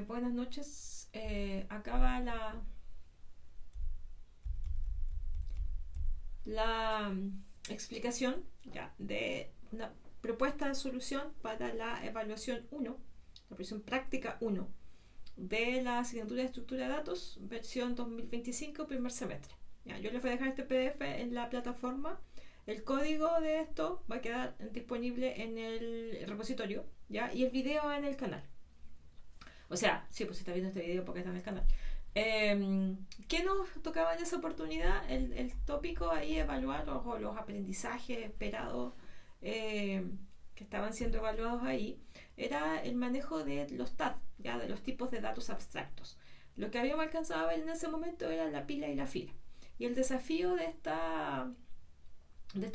Buenas noches. Acaba la explicación ya, de una propuesta de solución para la evaluación 1, la evaluación práctica 1 de la asignatura de estructura de datos, versión 2025, primer semestre. Ya, yo les voy a dejar este PDF en la plataforma. El código de esto va a quedar disponible en el repositorio, ¿ya? Y el video en el canal. O sea, sí, pues si está viendo este video porque está en el canal. ¿Qué nos tocaba en esa oportunidad? El tópico ahí, evaluar los aprendizajes esperados eh, que estaban siendo evaluados ahí, era el manejo de los TAD, ya de los tipos de datos abstractos. Lo que habíamos alcanzado a ver en ese momento era la pila y la fila. Y el desafío de esta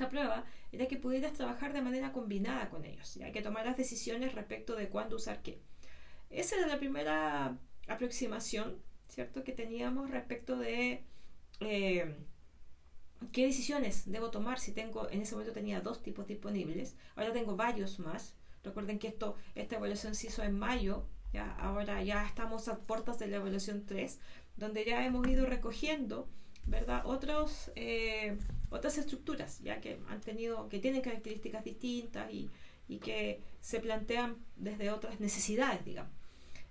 prueba era que pudieras trabajar de manera combinada con ellos, ya que tomaras decisiones respecto de cuándo usar qué. Esa era la primera aproximación, ¿cierto?, que teníamos respecto de eh, qué decisiones debo tomar si tengo, en ese momento tenía dos tipos disponibles, ahora tengo varios más. Recuerden que esta evaluación se hizo en mayo, ya, ahora ya estamos a puertas de la evaluación 3, donde ya hemos ido recogiendo, ¿verdad?, otras estructuras, ya que que tienen características distintas y que se plantean desde otras necesidades, digamos.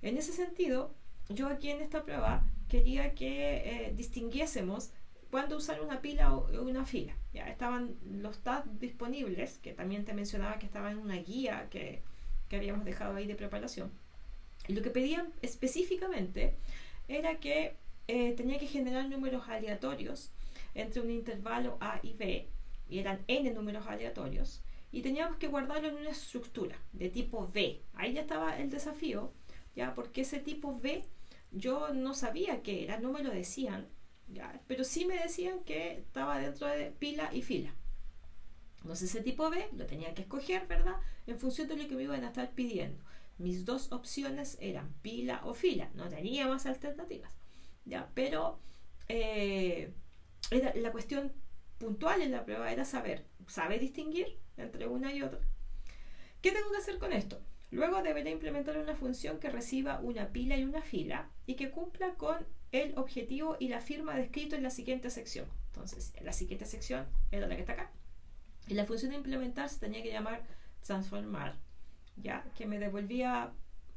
En ese sentido, yo aquí en esta prueba quería que distinguiésemos cuándo usar una pila o una fila. Ya estaban los tags disponibles, que también te mencionaba que estaban en una guía que habíamos dejado ahí de preparación. Y lo que pedían específicamente era que tenía que generar números aleatorios entre un intervalo A y B, y eran n números aleatorios, y teníamos que guardarlo en una estructura de tipo V. Ahí ya estaba el desafío, ya, porque ese tipo V yo no sabía qué era, no me lo decían, ya, pero sí me decían que estaba dentro de pila y fila. Entonces ese tipo B lo tenía que escoger, ¿verdad?, en función de lo que me iban a estar pidiendo. Mis dos opciones eran pila o fila, no tenía más alternativas, ya, pero la cuestión puntual en la prueba era ¿sabe distinguir entre una y otra? ¿Qué tengo que hacer con esto? Luego deberé implementar una función que reciba una pila y una fila y que cumpla con el objetivo y la firma descrito en la siguiente sección. Entonces, la siguiente sección era la que está acá. Y la función de implementar se tenía que llamar transformar, ya, que me devolvía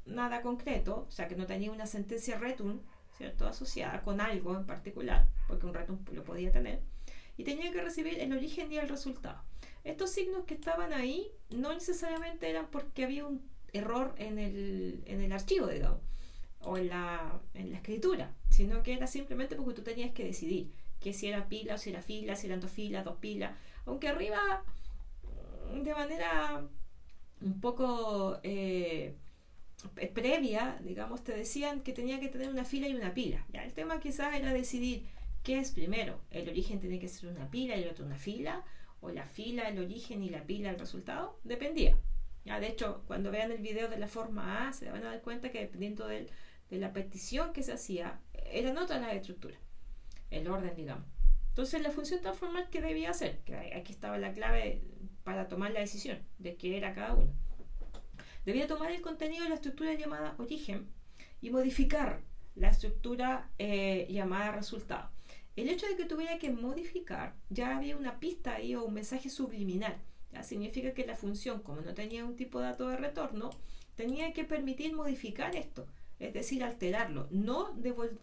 nada concreto, o sea, que no tenía una sentencia return, ¿cierto?, asociada con algo en particular, porque un return lo podía tener, y tenía que recibir el origen y el resultado. Estos signos que estaban ahí no necesariamente eran porque había un error en el archivo, digamos, o en la escritura, sino que era simplemente porque tú tenías que decidir que si era pila o si era fila, si eran dos filas, dos pilas, aunque arriba de manera un poco previa, digamos, te decían que tenía que tener una fila y una pila. Ya, el tema quizás era decidir qué es primero. El origen tiene que ser una pila y el otro una fila, o la fila, el origen y la pila, el resultado. Dependía. Ya, de hecho, cuando vean el video de la forma A, se van a dar cuenta que dependiendo de la petición que se hacía, eran otras las estructuras, el orden, digamos. Entonces, la función transformar, ¿qué debía hacer? Que aquí estaba la clave para tomar la decisión de qué era cada uno. Debía tomar el contenido de la estructura llamada origen y modificar la estructura llamada resultado. El hecho de que tuviera que modificar, ya había una pista ahí o un mensaje subliminal. ¿Ya? Significa que la función, como no tenía un tipo de dato de retorno, tenía que permitir modificar esto, es decir, alterarlo,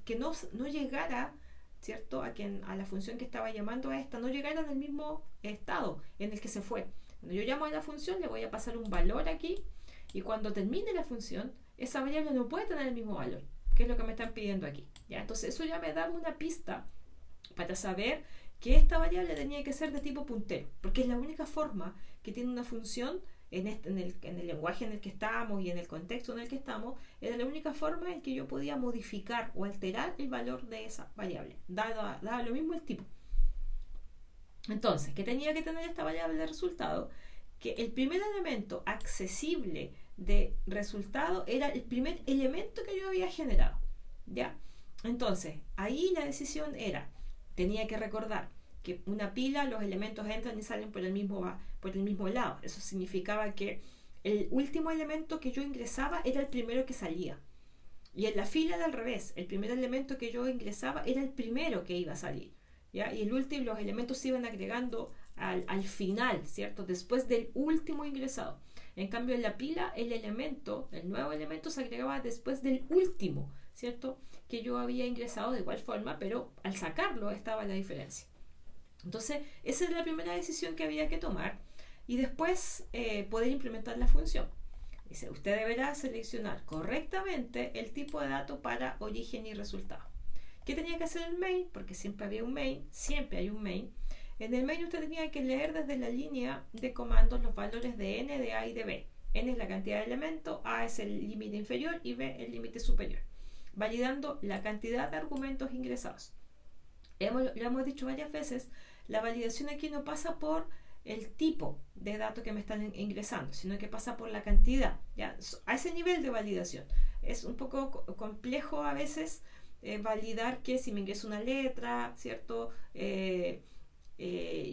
que no llegara, ¿cierto?, a la función que estaba llamando a esta, no llegara en el mismo estado en el que se fue. Cuando yo llamo a la función, le voy a pasar un valor aquí, y cuando termine la función, esa variable no puede tener el mismo valor, que es lo que me están pidiendo aquí. ¿Ya? Entonces eso ya me da una pista para saber que esta variable tenía que ser de tipo puntero, porque es la única forma que tiene una función en el lenguaje en el que estamos y en el contexto en el que estamos, era la única forma en que yo podía modificar o alterar el valor de esa variable, dado lo mismo el tipo. Entonces, ¿qué tenía que tener esta variable de resultado? Que el primer elemento accesible de resultado era el primer elemento que yo había generado, ¿ya? Entonces, ahí la decisión tenía que recordar que una pila, los elementos entran y salen por el mismo lado. Eso significaba que el último elemento que yo ingresaba era el primero que salía. Y en la fila era al revés. El primer elemento que yo ingresaba era el primero que iba a salir. ¿Ya? Y el último, los elementos se iban agregando al final, ¿cierto? Después del último ingresado. En cambio, en la pila, el nuevo elemento se agregaba después del último, ¿cierto? Que yo había ingresado de igual forma, pero al sacarlo estaba la diferencia. Entonces, esa es la primera decisión que había que tomar y después poder implementar la función. Dice, usted deberá seleccionar correctamente el tipo de dato para origen y resultado. ¿Qué tenía que hacer el main? Porque siempre había un main, siempre hay un main. En el main usted tenía que leer desde la línea de comandos los valores de n, de a y de b. N es la cantidad de elementos, a es el límite inferior y b el límite superior, validando la cantidad de argumentos ingresados. Lo hemos dicho varias veces, la validación aquí no pasa por el tipo de datos que me están ingresando, sino que pasa por la cantidad, ¿ya? A ese nivel de validación. Es un poco complejo a veces validar que si me ingreso una letra, ¿cierto?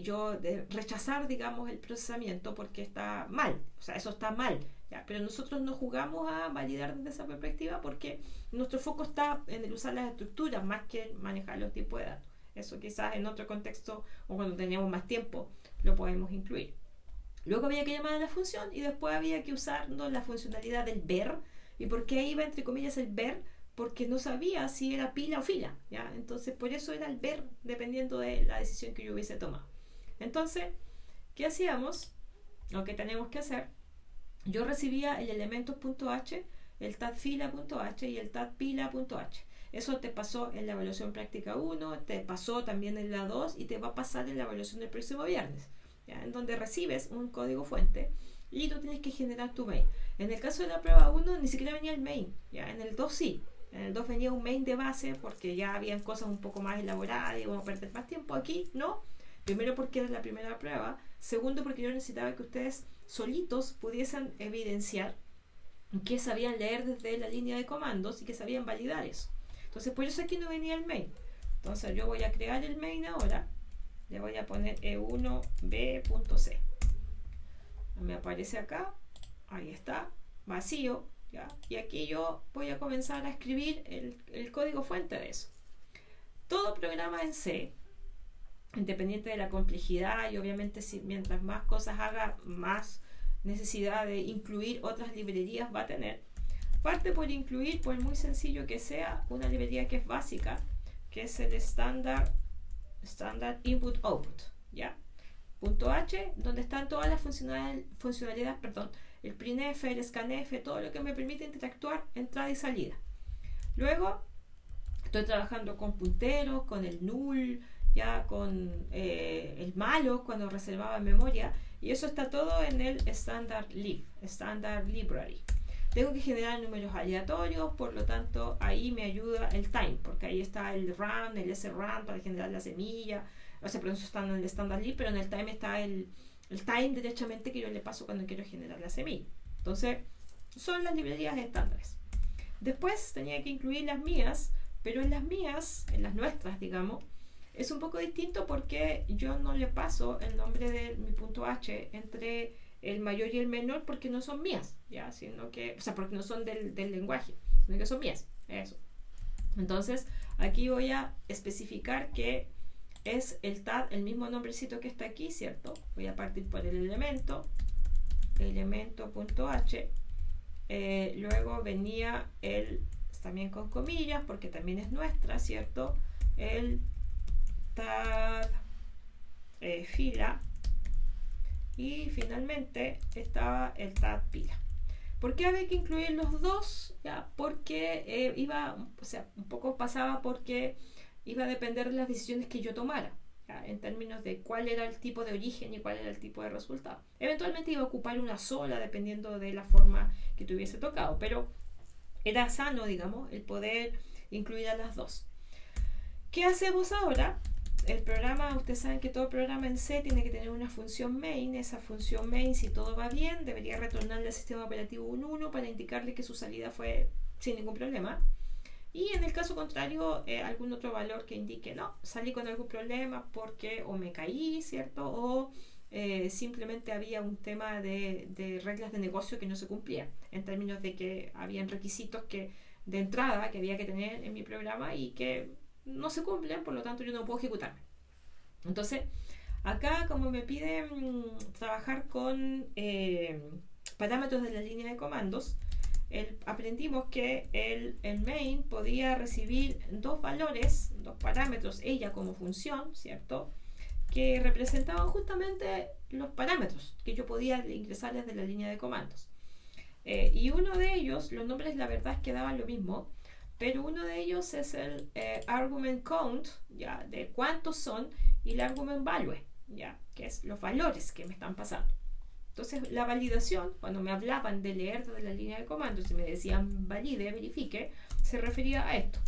Yo rechazar, digamos, el procesamiento porque está mal, o sea, eso está mal, ¿ya? Pero nosotros no jugamos a validar desde esa perspectiva porque nuestro foco está en el usar las estructuras más que en manejar los tipos de datos. Eso quizás en otro contexto o cuando teníamos más tiempo lo podemos incluir. Luego había que llamar a la función y después había que usar, ¿no?, la funcionalidad del ver. ¿Y por qué iba entre comillas el ver? Porque no sabía si era pila o fila, ¿ya? Entonces por eso era el ver dependiendo de la decisión que yo hubiese tomado. Entonces, ¿qué hacíamos? Lo que tenemos que hacer, yo recibía el elementos.h, el tag fila.h y el tag pila.h. Eso te pasó en la evaluación práctica 1, te pasó también en la 2 y te va a pasar en la evaluación del próximo viernes, ¿ya? En donde recibes un código fuente y tú tienes que generar tu main. En el caso de la prueba 1 ni siquiera venía el main, ¿ya? En el 2 sí. En el 2 venía un main de base porque ya habían cosas un poco más elaboradas y vamos a perder más tiempo. Aquí no. Primero porque era la primera prueba. Segundo porque yo necesitaba que ustedes solitos pudiesen evidenciar que sabían leer desde la línea de comandos y que sabían validar eso. Entonces por eso aquí no venía el main. Entonces yo voy a crear el main ahora. Le voy a poner e1b.c. Me aparece acá. Ahí está. Vacío. ¿Ya? Y aquí yo voy a comenzar a escribir el código fuente de eso. Todo programa en C, independiente de la complejidad y obviamente si mientras más cosas haga, más necesidad de incluir otras librerías va a tener. Parte por incluir, por muy sencillo que sea, una librería que es básica, que es el Standard Input Output, ¿ya? .h, donde están todas las funcionalidades, el printf, el scanf, todo lo que me permite interactuar entrada y salida. Luego estoy trabajando con punteros, con el null, ya con el malo cuando reservaba memoria, y eso está todo en el standard library. Tengo que generar números aleatorios, por lo tanto ahí me ayuda el time, porque ahí está el run, el srun para generar la semilla. O sea, por eso está en el standard lib, pero en el time está el time derechamente que yo le paso cuando quiero generar la semilla. Entonces, son las librerías estándares. Después tenía que incluir las mías, pero en las mías, en las nuestras, digamos, es un poco distinto porque yo no le paso el nombre de mi punto H entre el mayor y el menor porque no son mías, ¿ya? Sino que, o sea, porque no son del lenguaje, sino que son mías, eso. Entonces, aquí voy a especificar que es el tag, el mismo nombrecito que está aquí, ¿cierto? Voy a partir por el elemento.h. Luego venía el, también con comillas, porque también es nuestra, ¿cierto? El tag fila. Y finalmente estaba el tag pila. ¿Por qué había que incluir los dos? ¿Ya? Porque un poco pasaba porque iba a depender de las decisiones que yo tomara, ¿ya? En términos de cuál era el tipo de origen y cuál era el tipo de resultado. Eventualmente iba a ocupar una sola dependiendo de la forma que tuviese tocado, pero era sano, digamos, el poder incluir a las dos. ¿Qué hacemos ahora? El programa, ustedes saben que todo programa en C tiene que tener una función main. Esa función main, si todo va bien, debería retornarle al sistema operativo un 1 para indicarle que su salida fue sin ningún problema. Y en el caso contrario, algún otro valor que indique, no, salí con algún problema porque o me caí, ¿cierto? O simplemente había un tema de reglas de negocio que no se cumplían, en términos de que habían requisitos que de entrada que había que tener en mi programa y que no se cumplen, por lo tanto yo no puedo ejecutarme. Entonces, acá como me piden trabajar con parámetros de la línea de comandos, aprendimos que el main podía recibir dos valores, dos parámetros, ella como función, ¿cierto?, que representaban justamente los parámetros que yo podía ingresar desde la línea de comandos. Y uno de ellos, los nombres la verdad es que daban lo mismo, pero uno de ellos es el argument count, ya, de cuántos son, y el argument value, ya, que es los valores que me están pasando. Entonces, la validación, cuando me hablaban de leer desde la línea de comandos y me decían valide, verifique, se refería a esto.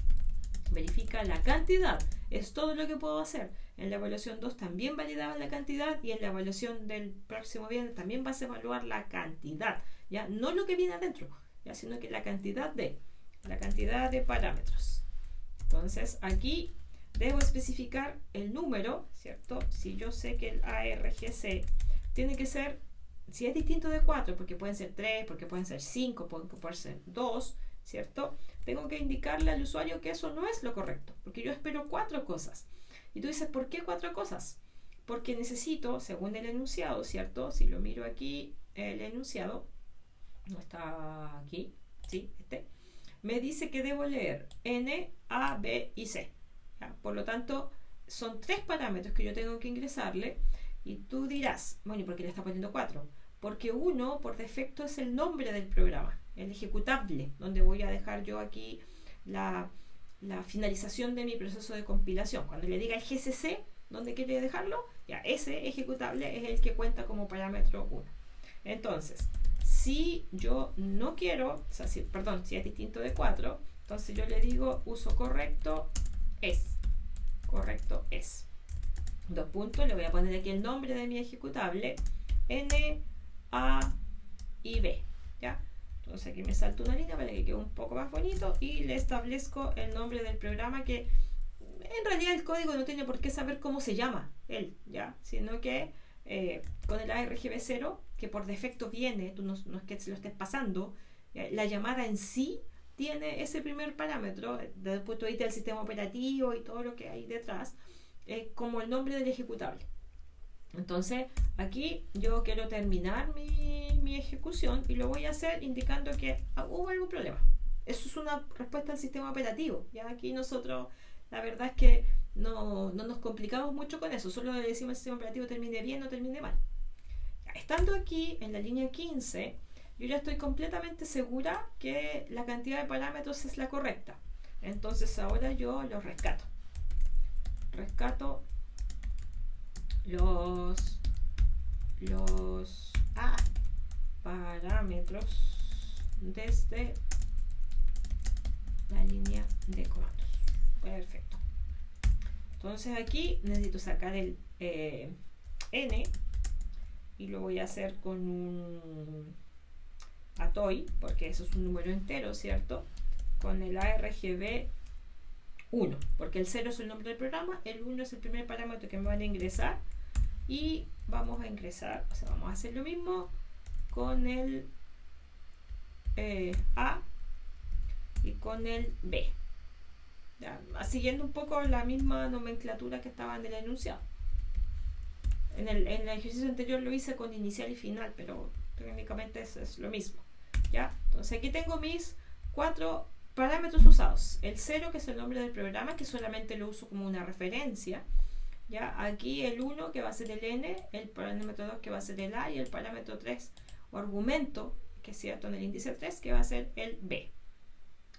Verifica la cantidad, es todo lo que puedo hacer. En la evaluación 2 también validaba la cantidad y en la evaluación del próximo viernes también vas a evaluar la cantidad, ya no lo que viene adentro, ya, sino que la cantidad de parámetros. Entonces, aquí debo especificar el número, ¿cierto? Si yo sé que el ARGC tiene que ser, si es distinto de 4, porque pueden ser 3, porque pueden ser 5, pueden ser 2, ¿cierto? Tengo que indicarle al usuario que eso no es lo correcto, porque yo espero 4 cosas. Y tú dices, ¿por qué 4 cosas? Porque necesito, según el enunciado, ¿cierto? Si lo miro aquí, el enunciado, no está aquí, sí, me dice que debo leer N, A, B y C. ¿Ya? Por lo tanto, son 3 parámetros que yo tengo que ingresarle. Y tú dirás, bueno, ¿y por qué le está poniendo 4? Porque uno, por defecto, es el nombre del programa, el ejecutable, donde voy a dejar yo aquí la finalización de mi proceso de compilación. Cuando le diga el GCC, ¿dónde quiere dejarlo? Ya, ese ejecutable es el que cuenta como parámetro 1. Entonces, si yo no quiero, o sea, si es distinto de 4, entonces yo le digo uso correcto es. Correcto es. 2 puntos, le voy a poner aquí el nombre de mi ejecutable, N, A y B. ¿Ya? Entonces aquí me salto una línea para que quede un poco más bonito y le establezco el nombre del programa, que en realidad el código no tiene por qué saber cómo se llama él, ¿ya? Sino que con el ARGB0, que por defecto viene, tú no es que se lo estés pasando, la llamada en sí tiene ese primer parámetro, desde el punto de vista del sistema operativo y todo lo que hay detrás, como el nombre del ejecutable. Entonces, aquí yo quiero terminar mi ejecución y lo voy a hacer indicando que hubo algún problema. Eso es una respuesta al sistema operativo. Ya aquí nosotros, la verdad es que no nos complicamos mucho con eso. Solo le decimos al sistema operativo termine bien o termine mal. Ya, estando aquí en la línea 15, yo ya estoy completamente segura que la cantidad de parámetros es la correcta. Entonces ahora yo los rescato. Rescato los parámetros desde la línea de comandos. Perfecto. Entonces aquí necesito sacar el N y lo voy a hacer con un ATOI, porque eso es un número entero, ¿cierto? Con el ARGB 1, porque el 0 es el nombre del programa, el 1 es el primer parámetro que me van a ingresar, y vamos a ingresar, o sea, vamos a hacer lo mismo con el A y con el B, ya, siguiendo un poco la misma nomenclatura que estaba en el enunciado. En el ejercicio anterior lo hice con inicial y final, pero técnicamente es lo mismo, ¿ya? Entonces aquí tengo mis 4 parámetros usados. El 0, que es el nombre del programa, que solamente lo uso como una referencia. ¿Ya? Aquí el 1, que va a ser el N, el parámetro 2, que va a ser el A, y el parámetro 3 o argumento, que es cierto en el índice 3, que va a ser el B.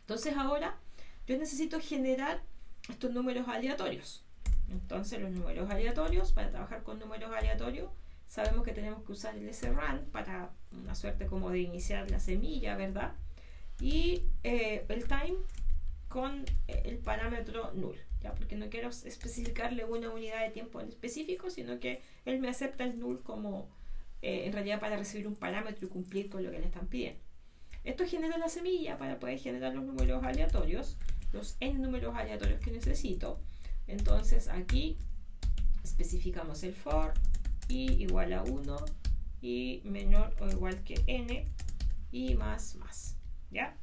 Entonces ahora yo necesito generar estos números aleatorios. Entonces los números aleatorios, para trabajar con números aleatorios, sabemos que tenemos que usar el srun para una suerte como de iniciar la semilla, ¿verdad? Y el time con el parámetro null, ¿ya? Porque no quiero especificarle una unidad de tiempo en específico, sino que él me acepta el null como en realidad para recibir un parámetro y cumplir con lo que le están pidiendo. Esto genera la semilla para poder generar los números aleatorios, los n números aleatorios que necesito. Entonces aquí especificamos el for i igual a 1 y menor o igual que n y más, ¿ya?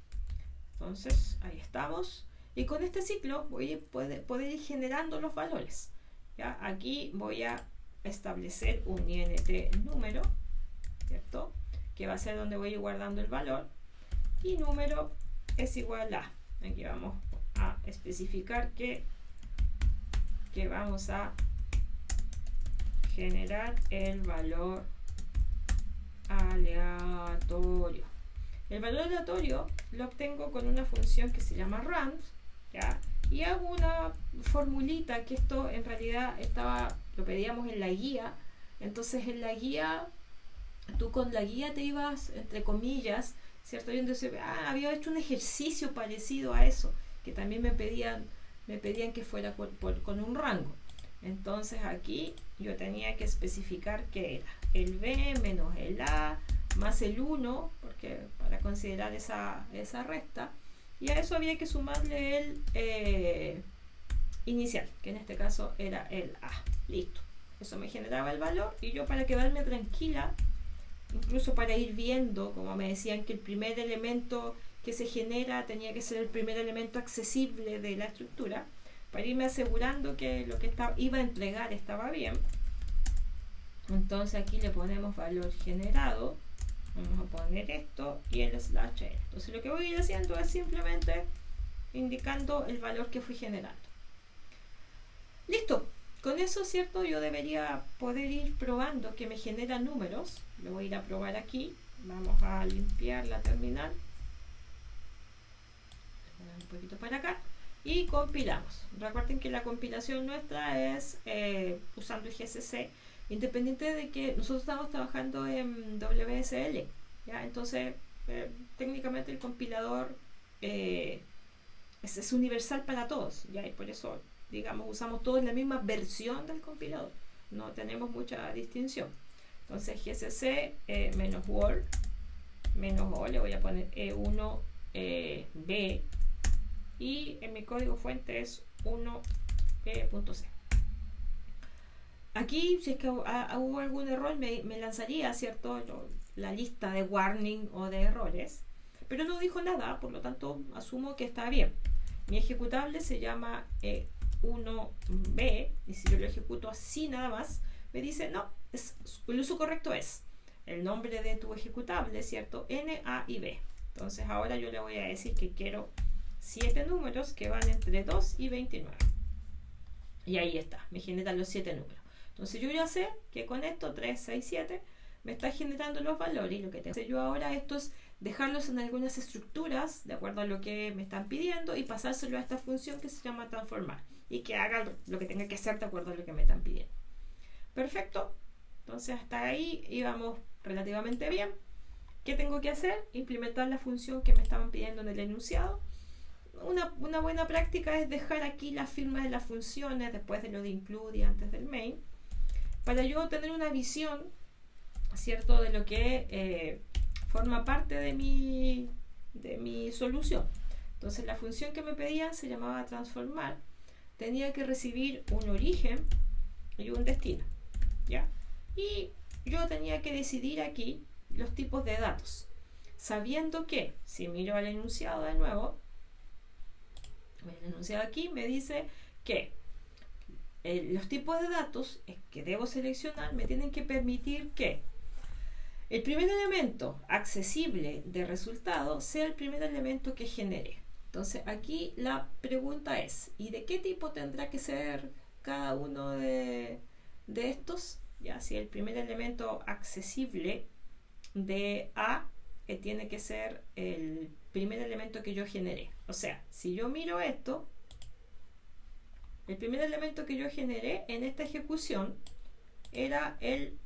Entonces ahí estamos. Y con este ciclo voy a poder ir generando los valores. ¿Ya? Aquí voy a establecer un int número, ¿cierto? Que va a ser donde voy a ir guardando el valor. Y número es igual a. Aquí vamos a especificar que vamos a generar el valor aleatorio. El valor aleatorio lo obtengo con una función que se llama rand, ¿ya? Y hago una formulita, que esto en realidad lo pedíamos en la guía. Entonces en la guía, tú con la guía te ibas, entre comillas, ¿cierto? Y entonces había hecho un ejercicio parecido a eso, que también me pedían que fuera con un rango. Entonces aquí yo tenía que especificar que era el b menos el a más el 1, porque para considerar esa resta, y a eso había que sumarle el inicial, que en este caso era el a. Listo, eso me generaba el valor, y yo, para quedarme tranquila, incluso para ir viendo, como me decían que el primer elemento que se genera tenía que ser el primer elemento accesible de la estructura, para irme asegurando que lo que iba a entregar estaba bien. Entonces aquí le ponemos valor generado, vamos a poner esto y el slash n. Entonces lo que voy a ir haciendo es simplemente indicando el valor que fui generando. Listo, con eso, ¿cierto? Yo debería poder ir probando que me genera números. Lo voy a ir a probar aquí. Vamos a limpiar la terminal, un poquito para acá, y compilamos. Recuerden que la compilación nuestra es usando el GCC, independiente de que nosotros estamos trabajando en WSL, ¿ya? Entonces técnicamente el compilador es universal para todos, ¿ya? Y por eso, digamos, usamos todos la misma versión del compilador, no tenemos mucha distinción. Entonces GCC menos Word menos O, le voy a poner E1 B, y en mi código fuente es 1b.c. Aquí, si es que hubo algún error, me lanzaría, ¿cierto?, la lista de warning o de errores, pero no dijo nada, por lo tanto asumo que está bien. Mi ejecutable se llama 1b, y si yo lo ejecuto así nada más, me dice no, el uso correcto es el nombre de tu ejecutable, ¿cierto?, N, A y B. Entonces ahora yo le voy a decir que quiero 7 números que van entre 2 y 29. Y ahí está, me generan los 7 números. Entonces yo ya sé que con esto, 3, 6, 7, me está generando los valores. Y lo que tengo que hacer yo ahora es dejarlos en algunas estructuras, de acuerdo a lo que me están pidiendo, y pasárselo a esta función que se llama transformar, y que haga lo que tenga que hacer de acuerdo a lo que me están pidiendo. Perfecto. Entonces hasta ahí íbamos relativamente bien. ¿Qué tengo que hacer? Implementar la función que me estaban pidiendo en el enunciado. Una buena práctica es dejar aquí las firmas de las funciones después de lo de include y antes del main, para yo tener una visión, ¿cierto?, de lo que forma parte de mi solución. Entonces la función que me pedían se llamaba transformar, tenía que recibir un origen y un destino, ¿ya? Y yo tenía que decidir aquí los tipos de datos, sabiendo que, si miro al enunciado de nuevo, el enunciado aquí me dice que los tipos de datos que debo seleccionar me tienen que permitir que el primer elemento accesible de resultado sea el primer elemento que genere. Entonces aquí la pregunta es, ¿y de qué tipo tendrá que ser cada uno de estos? Ya, si el primer elemento accesible de A tiene que ser el primer elemento que yo generé. O sea, si yo miro esto, el primer elemento que yo generé en esta ejecución era el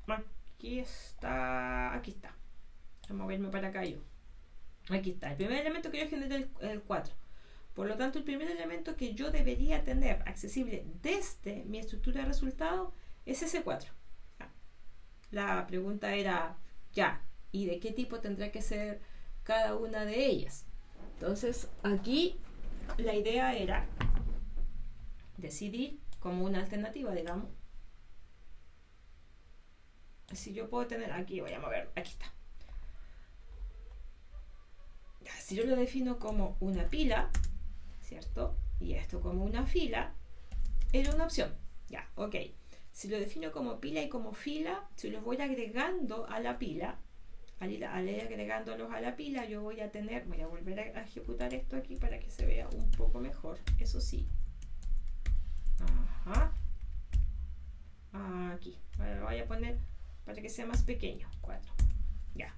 aquí está, voy a moverme para acá yo. Aquí está, el primer elemento que yo generé es el 4. Por lo tanto, el primer elemento que yo debería tener accesible desde mi estructura de resultados es ese 4. La pregunta era, ya, ¿y de qué tipo tendrá que ser cada una de ellas? Entonces, aquí la idea era decidir como una alternativa, digamos, si yo puedo tener, aquí voy a mover, aquí está. Si yo lo defino como una pila, ¿cierto? Y esto como una fila, era una opción. Ya, ok. Si lo defino como pila y como fila, si los voy agregando a la pila, al ir agregándolos a la pila, yo voy a tener, voy a volver a ejecutar esto aquí para que se vea un poco mejor, eso sí. Ajá. Aquí, lo voy a poner para que sea más pequeño, 4. Ya.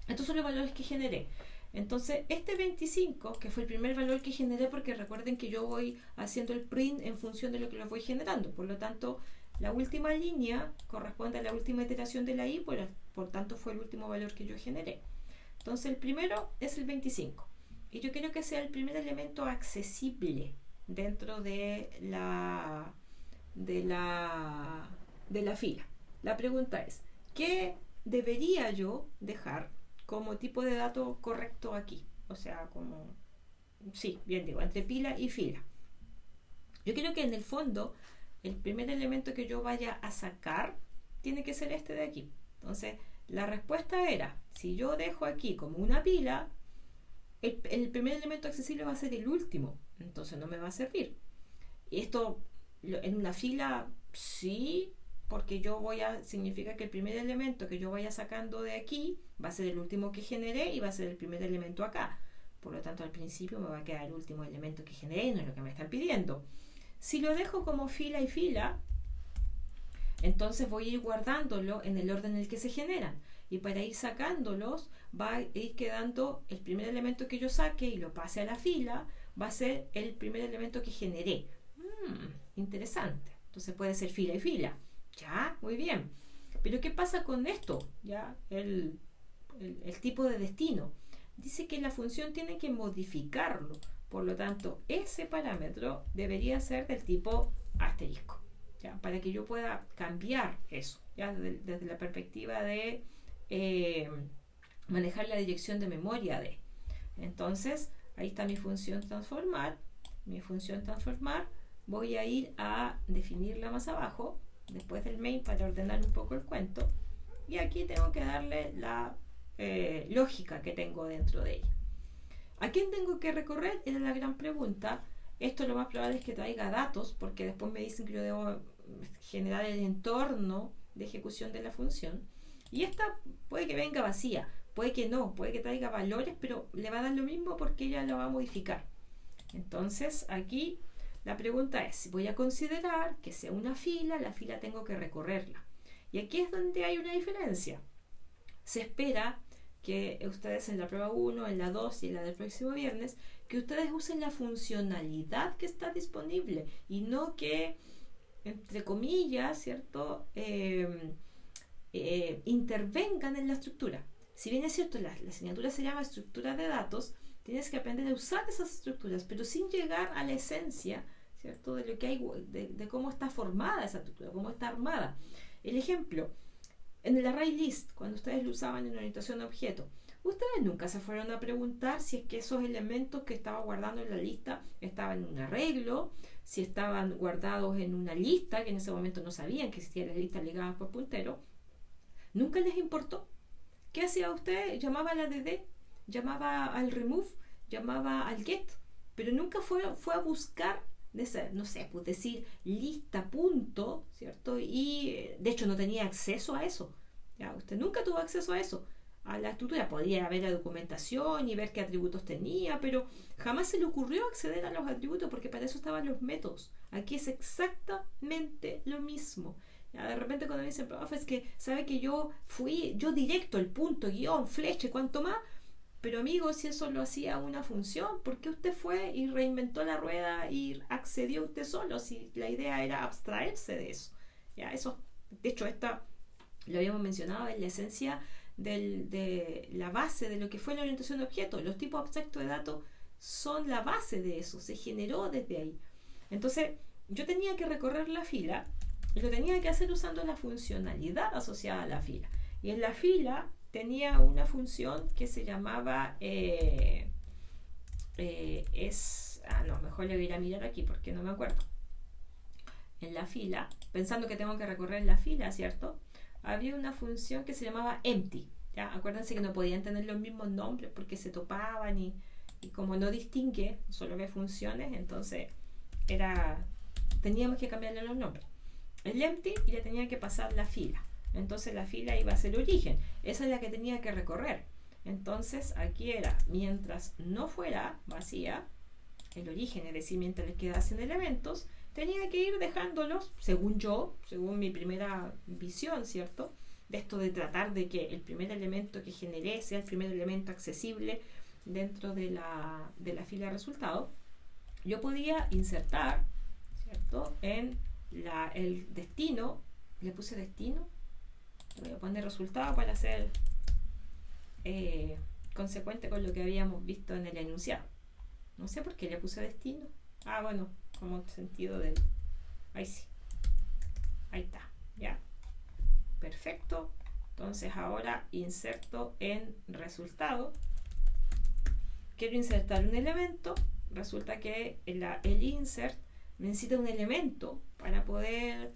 Estos son los valores que generé. Entonces, este 25, que fue el primer valor que generé, porque recuerden que yo voy haciendo el print en función de lo que los voy generando. Por lo tanto, la última línea corresponde a la última iteración de la i, por tanto fue el último valor que yo generé. Entonces, el primero es el 25. Y yo quiero que sea el primer elemento accesible dentro de la fila. La pregunta es, ¿qué debería yo dejar como tipo de dato correcto aquí? O sea, como, sí, bien digo, entre pila y fila. Yo quiero que en el fondo el primer elemento que yo vaya a sacar tiene que ser este de aquí. Entonces, la respuesta era, si yo dejo aquí como una pila, el primer elemento accesible va a ser el último, entonces no me va a servir. Y esto en una fila sí, porque significa que el primer elemento que yo vaya sacando de aquí va a ser el último que generé y va a ser el primer elemento acá. Por lo tanto, al principio me va a quedar el último elemento que generé, no es lo que me están pidiendo. Si lo dejo como fila y fila, entonces voy a ir guardándolo en el orden en el que se generan. Y para ir sacándolos, va a ir quedando el primer elemento que yo saque y lo pase a la fila, va a ser el primer elemento que generé. Interesante. Entonces puede ser fila y fila. Ya, muy bien. Pero ¿qué pasa con esto? Ya, el tipo de destino. Dice que la función tiene que modificarlo. Por lo tanto, ese parámetro debería ser del tipo asterisco. ¿Ya? Para que yo pueda cambiar eso. ¿Ya? Desde la perspectiva de manejar la dirección de memoria de. Entonces, ahí está mi función transformar. Mi función transformar. Voy a ir a definirla más abajo, después del main, para ordenar un poco el cuento. Y aquí tengo que darle la lógica que tengo dentro de ella. ¿A quién tengo que recorrer? Era la gran pregunta. Esto lo más probable es que traiga datos, porque después me dicen que yo debo generar el entorno de ejecución de la función. Y esta puede que venga vacía, puede que no, puede que traiga valores, pero le va a dar lo mismo porque ella lo va a modificar. Entonces, aquí la pregunta es, si voy a considerar que sea una fila, la fila tengo que recorrerla. Y aquí es donde hay una diferencia. Se espera que ustedes en la prueba 1, en la 2 y en la del próximo viernes, que ustedes usen la funcionalidad que está disponible y no que, entre comillas, ¿cierto? Intervengan en la estructura. Si bien es cierto, la asignatura se llama estructura de datos, tienes que aprender a usar esas estructuras, pero sin llegar a la esencia, ¿cierto? De lo que hay, de cómo está formada esa estructura, cómo está armada. El ejemplo, en el array list, cuando ustedes lo usaban en orientación a objeto, ustedes nunca se fueron a preguntar si es que esos elementos que estaba guardando en la lista estaban en un arreglo, si estaban guardados en una lista, que en ese momento no sabían que existían las listas ligadas por puntero. Nunca les importó. ¿Qué hacía usted? Llamaba a la dd, llamaba al remove, llamaba al get, pero nunca fue a buscar, no sé, pues decir lista punto, ¿cierto? Y de hecho no tenía acceso a eso. ¿Ya? Usted nunca tuvo acceso a eso, a la estructura. Podía ver la documentación y ver qué atributos tenía, pero jamás se le ocurrió acceder a los atributos porque para eso estaban los métodos. Aquí es exactamente lo mismo. De repente cuando me dicen, profe, es que sabe que yo directo, el punto, guión, flecha, cuanto más, pero amigo, si eso lo hacía una función, ¿por qué usted fue y reinventó la rueda y accedió usted solo? Si la idea era abstraerse de eso. ¿Ya? Eso, de hecho, esta lo habíamos mencionado, en la esencia de la base de lo que fue la orientación de objetos. Los tipos abstractos de datos son la base de eso, se generó desde ahí. Entonces, yo tenía que recorrer la fila y lo tenía que hacer usando la funcionalidad asociada a la fila. Y en la fila tenía una función que se llamaba mejor le voy a ir a mirar aquí porque no me acuerdo. En la fila, pensando que tengo que recorrer la fila, ¿cierto? Había una función que se llamaba empty. ¿ya? Acuérdense que no podían tener los mismos nombres porque se topaban y como no distingue, solo ve funciones, entonces teníamos que cambiarle los nombres. El empty y le tenía que pasar la fila. Entonces la fila iba a ser el origen. Esa es la que tenía que recorrer. Entonces aquí era, mientras no fuera vacía, el origen, es decir, mientras les quedasen elementos, tenía que ir dejándolos, según yo, según mi primera visión, ¿cierto? De esto de tratar de que el primer elemento que generé sea el primer elemento accesible dentro de la fila de resultados. Yo podía insertar, ¿cierto? En el destino, le puse destino, voy a poner resultado para ser consecuente con lo que habíamos visto en el enunciado. No sé por qué le puse destino. Ah, bueno, como sentido del... Ahí sí. Ahí está, ¿ya? Perfecto. Entonces ahora inserto en resultado. Quiero insertar un elemento. Resulta que el insert necesita un elemento para poder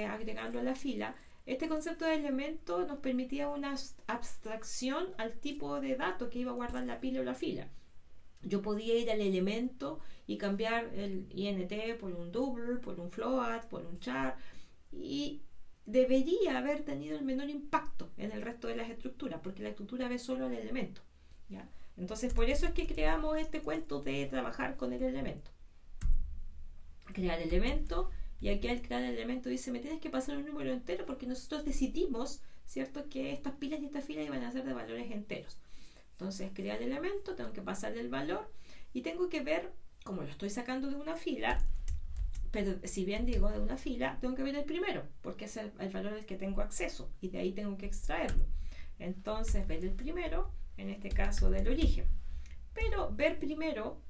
agregarlo a la fila. Este concepto de elemento nos permitía una abstracción al tipo de dato que iba a guardar la pila o la fila. Yo podía ir al elemento y cambiar el int por un double, por un float, por un char, y debería haber tenido el menor impacto en el resto de las estructuras, porque la estructura ve solo el elemento, ¿ya? Entonces por eso es que creamos este cuento de trabajar con el elemento. Crear elemento, y aquí al crear el elemento dice, me tienes que pasar un número entero porque nosotros decidimos, ¿cierto?, que estas pilas y estas filas iban a ser de valores enteros. Entonces, crear el elemento, tengo que pasarle el valor y tengo que ver, como lo estoy sacando de una fila, pero si bien digo de una fila, tengo que ver el primero, porque es el valor al que tengo acceso y de ahí tengo que extraerlo. Entonces, ver el primero, en este caso del origen. Pero ver primero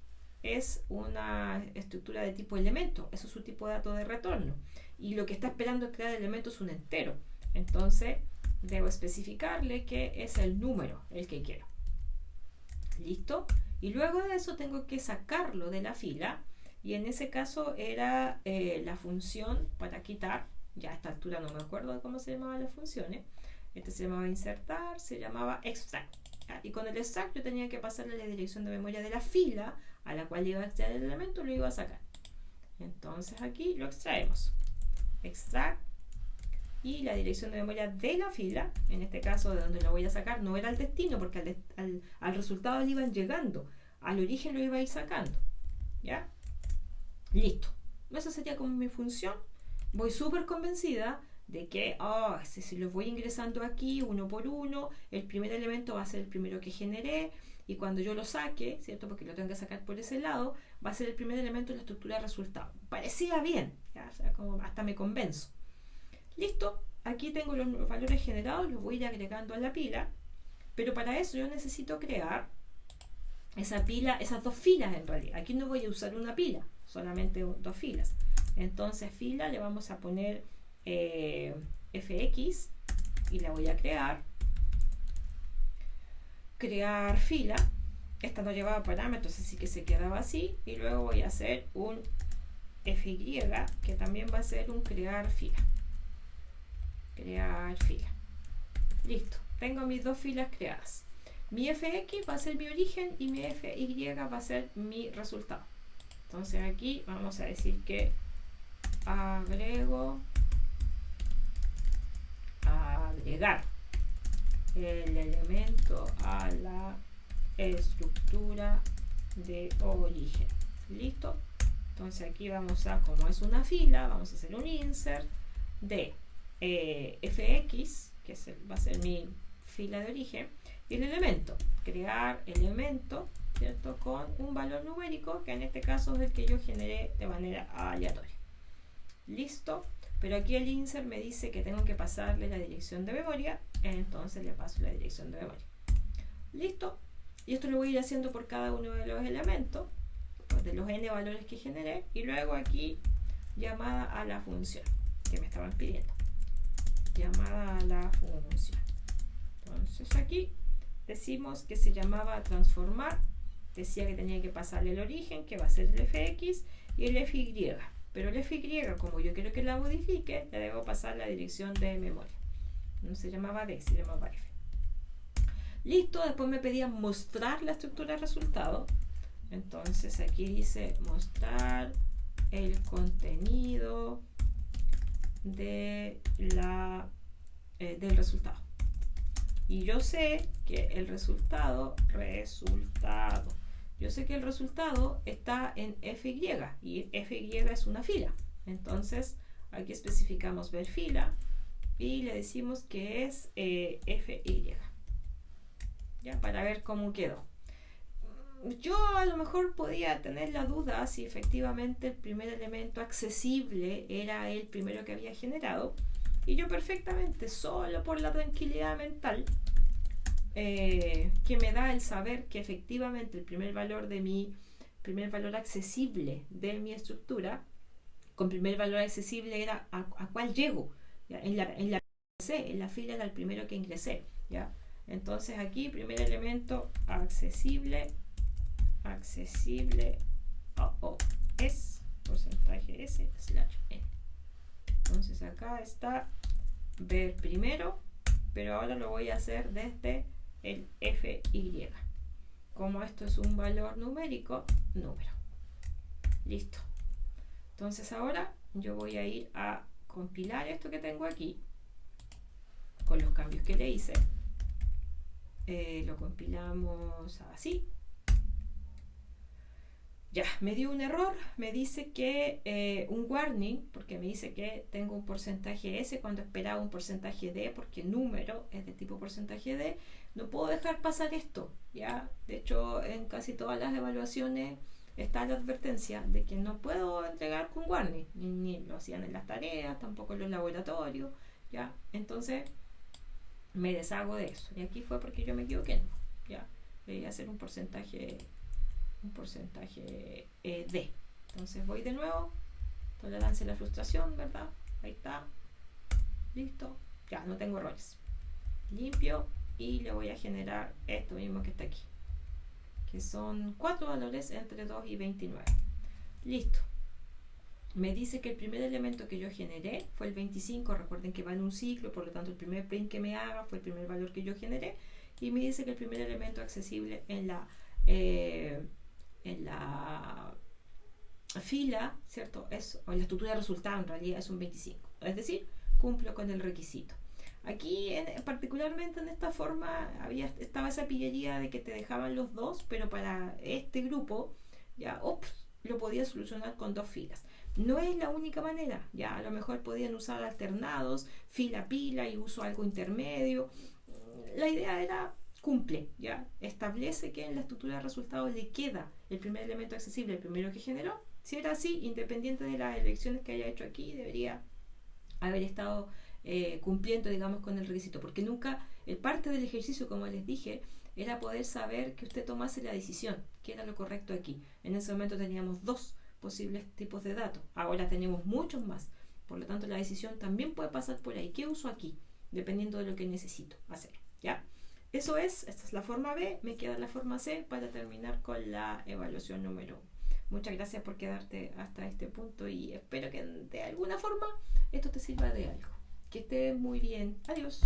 es una estructura de tipo elemento, eso es su tipo de dato de retorno. Y lo que está esperando crear el elemento es un entero. Entonces, debo especificarle que es el número el que quiero. ¿Listo? Y luego de eso tengo que sacarlo de la fila y en ese caso era la función para quitar, ya a esta altura no me acuerdo de cómo se llamaban las funciones, este se llamaba insertar, se llamaba extract, ¿ya? Y con el extract yo tenía que pasarle la dirección de memoria de la fila a la cual iba a extraer el elemento, lo iba a sacar. Entonces aquí lo extraemos, extract, y la dirección de memoria de la fila, en este caso de donde lo voy a sacar, no era el destino porque al resultado le iban llegando, al origen lo iba a ir sacando, ¿ya? Listo, esa sería como mi función. Voy súper convencida de que si los voy ingresando aquí uno por uno, el primer elemento va a ser el primero que generé y cuando yo lo saque, ¿cierto?, porque lo tengo que sacar por ese lado, va a ser el primer elemento de la estructura de resultado. Parecía bien, ¿ya? O sea, como hasta me convenzo. Listo, aquí tengo los valores generados, los voy a ir agregando a la pila, pero para eso yo necesito crear esa pila, esas dos filas en realidad. Aquí no voy a usar una pila, solamente dos filas. Entonces fila le vamos a poner fx y la voy a crear. Crear fila, esta no llevaba parámetros así que se quedaba así, y luego voy a hacer un fy que también va a ser un crear fila. Crear fila. Listo, tengo mis dos filas creadas. Mi fx va a ser mi origen y mi fy va a ser mi resultado. Entonces aquí vamos a decir que agregar el elemento a la estructura de origen. Listo. Entonces aquí vamos a, como es una fila, vamos a hacer un insert de fx, que va a ser mi fila de origen, y el elemento, crear elemento, ¿cierto?, con un valor numérico, que en este caso es el que yo generé de manera aleatoria. Listo, pero aquí el insert me dice que tengo que pasarle la dirección de memoria, entonces le paso la dirección de memoria. Listo, y esto lo voy a ir haciendo por cada uno de los elementos, pues de los n valores que generé, y luego aquí llamada a la función que me estaban pidiendo. Llamada a la función. Entonces aquí decimos que se llamaba transformar, decía que tenía que pasarle el origen, que va a ser el fx, y el fy, pero el fy, como yo quiero que la modifique, le debo pasar la dirección de memoria. No se llamaba d, se llamaba f. Listo, después me pedían mostrar la estructura de resultado. Entonces aquí dice mostrar el contenido de del resultado. Y yo sé que el resultado yo sé que el resultado está en FY y FY es una fila. Entonces aquí especificamos ver fila y le decimos que es FY, ¿ya? Para ver cómo quedó. Yo a lo mejor podía tener la duda si efectivamente el primer elemento accesible era el primero que había generado, y yo perfectamente, solo por la tranquilidad mental que me da el saber que efectivamente el primer valor accesible de mi estructura, con primer valor accesible era a cuál llego, ¿ya? En la fila era el primero que ingresé, ¿ya? Entonces aquí primer elemento accesible es porcentaje S / n. Entonces acá está ver primero, pero ahora lo voy a hacer desde el FY. Como esto es un valor numérico, número. Listo. Entonces ahora yo voy a ir a compilar esto que tengo aquí con los cambios que le hice. Lo compilamos así. Ya, me dio un error, me dice que un warning, porque me dice que tengo un porcentaje S cuando esperaba un porcentaje D, porque número es de tipo porcentaje D. No puedo dejar pasar esto, ¿ya? De hecho, en casi todas las evaluaciones está la advertencia de que no puedo entregar con warning, ni lo hacían en las tareas, tampoco en los laboratorios, ¿ya? Entonces, me deshago de eso. Y aquí fue porque yo me equivoqué, ¿ya? Voy a hacer un porcentaje D. Entonces voy de nuevo, tolerancia a la frustración, ¿verdad? Ahí está, listo, ya no tengo errores. Limpio y le voy a generar esto mismo que está aquí, que son 4 valores entre 2 y 29. Listo. Me dice que el primer elemento que yo generé fue el 25. Recuerden que va en un ciclo, por lo tanto el primer print que me haga fue el primer valor que yo generé. Y me dice que el primer elemento accesible en la fila, ¿cierto? O en la estructura de resultado en realidad es un 25. Es decir, cumplo con el requisito. Aquí, particularmente en esta forma, estaba esa pillería de que te dejaban los dos, pero para este grupo, ya, lo podía solucionar con 2 filas. No es la única manera, ya, a lo mejor podían usar alternados, fila-pila y uso algo intermedio. La idea era cumple, ya, establece que en la estructura de resultados le queda el primer elemento accesible, el primero que generó. Si era así, independiente de las elecciones que haya hecho aquí, debería haber estado cumpliendo, digamos, con el requisito, porque nunca, el parte del ejercicio, como les dije, era poder saber que usted tomase la decisión, que era lo correcto aquí. En ese momento teníamos 2 posibles tipos de datos, ahora tenemos muchos más, por lo tanto la decisión también puede pasar por ahí. ¿Qué uso aquí? Dependiendo de lo que necesito hacer, ¿ya? Eso es, esta es la forma B, me queda la forma C para terminar con la evaluación número 1. Muchas gracias por quedarte hasta este punto y espero que de alguna forma esto te sirva de algo. Que estés muy bien. Adiós.